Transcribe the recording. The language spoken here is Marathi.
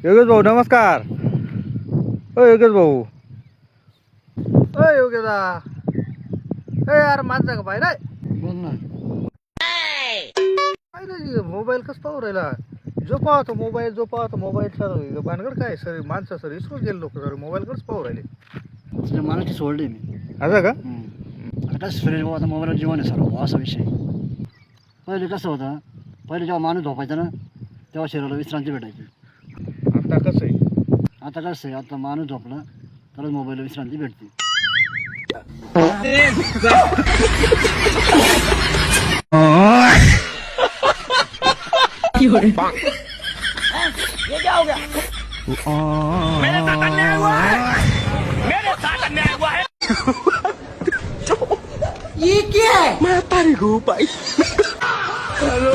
योगेश भाऊ नमस्कार. योगेश भाऊ. योगेशा. यार माझा का पाहिजे बोल ना. मोबाईल कसं पाहू राहिला. जो पाहतो मोबाईल सर भानगड काय सर माणसं सर इसरून गेले लोक सर मोबाईल कसं पाहू राहिले. तुझ्या मनाची सोडली मी. असं का. आता सुरेश भाऊ आता मोबाईलवर जीवन आहे सर्व असा विषय. पहिले कसं होतं, पहिले जेव्हा माणूस झोपायचा ना तेव्हा शरीराला विश्रांती भेटायची. आता कसं आहे. आता कसं आहे, आता माणूस झोपला तरच मोबाईलला विश्रांती भेटते. ये क्या हो गया? मेरे साथ अन्याय हुआ है. मेरे साथ अन्याय हुआ है. ये क्या है? मैं तारी को भाई. हेलो.